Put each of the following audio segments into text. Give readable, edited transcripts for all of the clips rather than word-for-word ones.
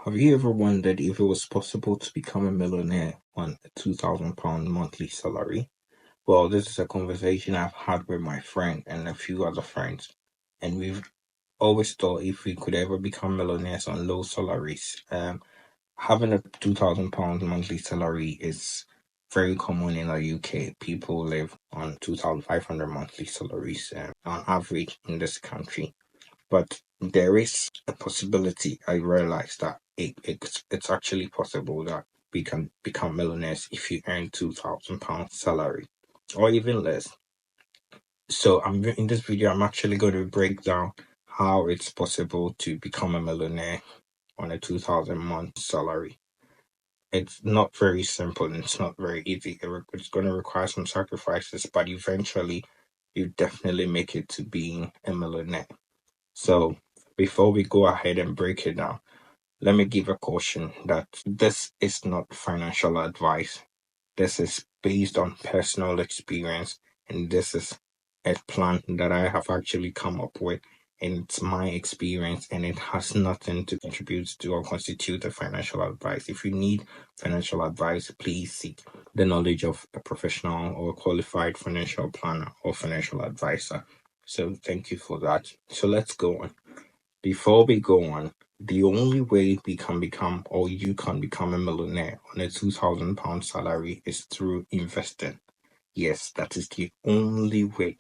Have you ever wondered if it was possible to become a millionaire on a £2,000 monthly salary? Well, this is a conversation I've had with my friend and a few other friends, and we've always thought if we could ever become millionaires on low salaries. Having a £2,000 monthly salary is very common in the UK. People live on 2,500 monthly salaries on average in this country. But there is a possibility. I realized that it's actually possible that we can become millionaires if you earn £2,000 salary or even less. So in this video, I'm actually going to break down how it's possible to become a millionaire on a 2,000 month salary. It's not very simple and it's not very easy. It's going to require some sacrifices, but eventually, you definitely make it to being a millionaire. So before we go ahead and break it down, let me give a caution that this is not financial advice. This is based on personal experience, and this is a plan that I have actually come up with. And it's my experience, and it has nothing to contribute to or constitute a financial advice. If you need financial advice, please seek the knowledge of a professional or qualified financial planner or financial advisor. So, thank you for that. So, let's go on. Before we go on, the only way we can become or you can become a millionaire on a £2,000 salary is through investing. Yes, that is the only way.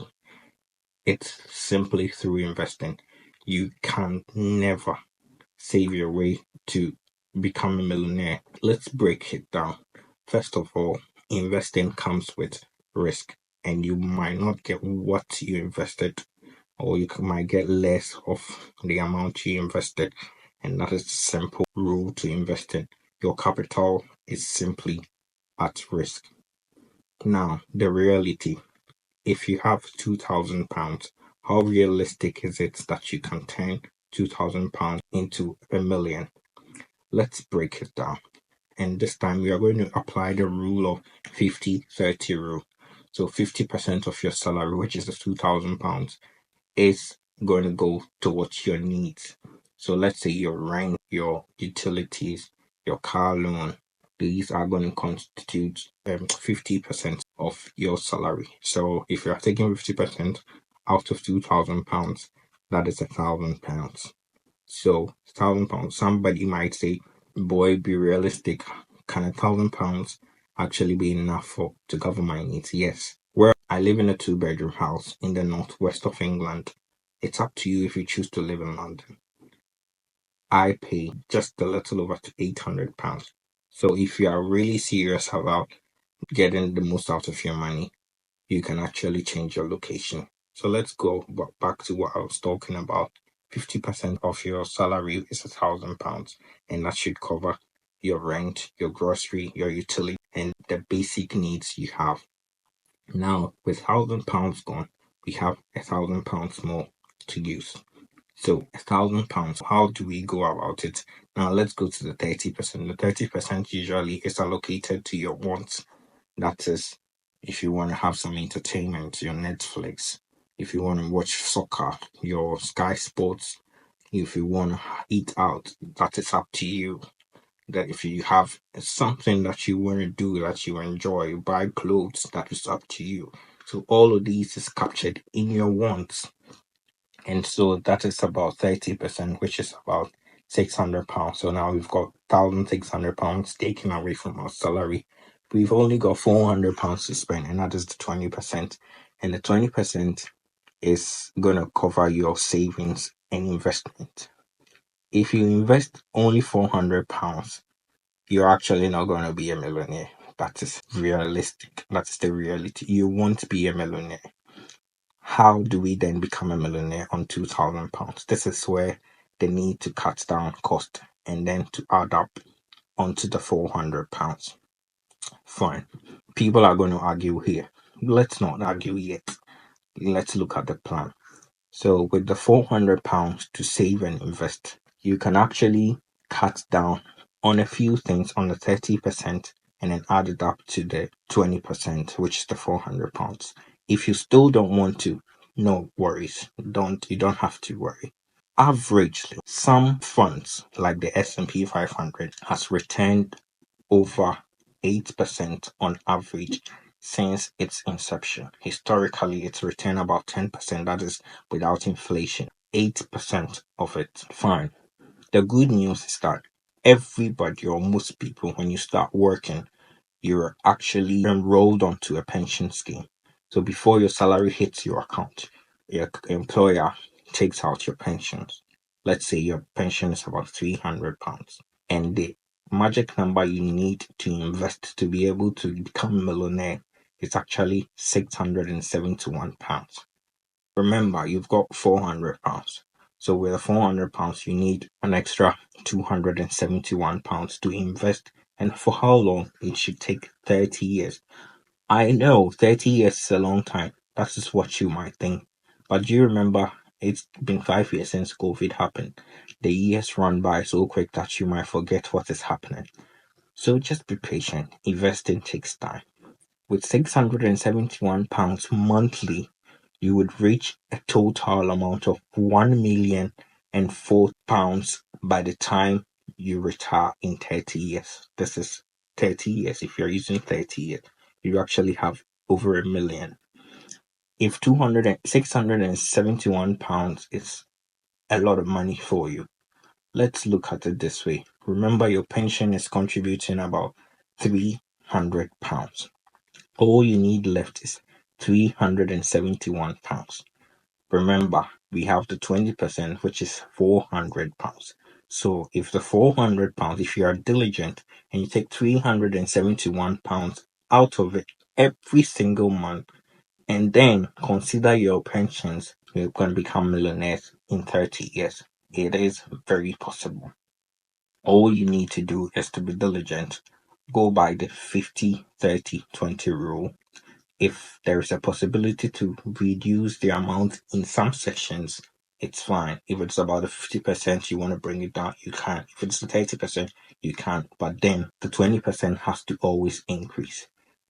It's simply through investing. You can never save your way to become a millionaire. Let's break it down. First of all, investing comes with risk, and you might not get what you invested, or you might get less of the amount you invested. And that is the simple rule to investing. Your capital is simply at risk. Now, the reality, if you have £2,000, how realistic is it that you can turn £2,000 into a million? Let's break it down. And this time we are going to apply the rule of 50-30 rule. So 50% of your salary, which is the £2,000, is going to go towards your needs. So let's say your rent, your utilities, your car loan, these are going to constitute 50% of your salary. So if you are taking 50% out of £2,000, that is £1,000. So £1,000. Somebody might say, "Boy, be realistic. Can £1,000 actually be enough to cover my needs?" Yes. Where I live in a two-bedroom house in the northwest of England. It's up to you if you choose to live in London. I pay just a little over £800. So if you are really serious about getting the most out of your money, you can actually change your location. So let's go back to what I was talking about. 50% of your salary is £1,000, and that should cover your rent, your grocery, your utility, and the basic needs you have. Now, with £1,000 gone, we have £1,000 more to use. So £1,000, how do we go about it? Now let's go to the 30%. The 30% usually is allocated to your wants. That is, if you want to have some entertainment, your Netflix. If you want to watch soccer, your Sky Sports. If you want to eat out, that is up to you. That if you have something that you want to do that you enjoy, buy clothes, that is up to you. So all of these is captured in your wants. And so that is about 30%, which is about £600. So now we've got £1,600 taken away from our salary. We've only got £400 to spend, and that is the 20%. And the 20% is going to cover your savings and investment. If you invest only £400, you're actually not going to be a millionaire. That is realistic. That's the reality. You won't be a millionaire. How do we then become a millionaire on £2,000? This is where they need to cut down cost and then to add up onto the £400. Fine. People are going to argue here. Let's not argue yet. Let's look at the plan. So with the £400 to save and invest, you can actually cut down on a few things on the 30% and then add it up to the 20%, which is the £400. If you still don't want to, no worries. You don't have to worry. Averagely, some funds like the S&P 500 has returned over 8% on average since its inception. Historically, it's returned about 10%, that is without inflation. 8% of it. Fine. The good news is that everybody or most people, when you start working, you're actually enrolled onto a pension scheme. So before your salary hits your account, your employer takes out your pensions. Let's say your pension is about £300, and the magic number you need to invest to be able to become a millionaire is actually £671. Remember, you've got £400. So with the £400, you need an extra £271 to invest. And for how long? It should take 30 years. I know 30 years is a long time. That is what you might think. But do you remember it's been 5 years since COVID happened? The years run by so quick that you might forget what is happening. So just be patient. Investing takes time. With £671 monthly, you would reach a total amount of £1,004 by the time you retire in 30 years. This is 30 years. If you're using 30 years, you actually have over a million. If £671 is a lot of money for you, let's look at it this way. Remember, your pension is contributing about £300. All you need left is £371. Remember, we have the 20%, which is £400. So if the £400, if you are diligent and you take £371 out of it every single month, and then consider your pensions, you're going to become millionaires in 30 years. It is very possible. All you need to do is to be diligent. Go by the 50-30-20 rule. If there is a possibility to reduce the amount in some sections, it's fine. If it's about the 50% you want to bring it down, you can. If it's the 30%, you can. But then the 20% has to always increase.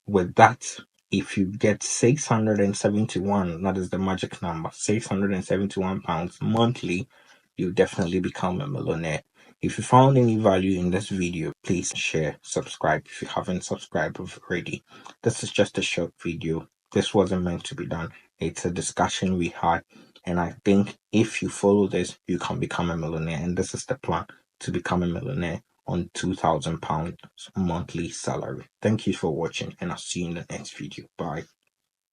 With that, if you get 671, that is the magic number, £671 monthly, you definitely become a millionaire. If you found any value in this video, please share, subscribe if you haven't subscribed already. This is just a short video. This wasn't meant to be done. It's a discussion we had, and I think if you follow this, you can become a millionaire. And this is the plan, to become a millionaire on £2,000 monthly salary. Thank you for watching, and I'll see you in the next video. Bye.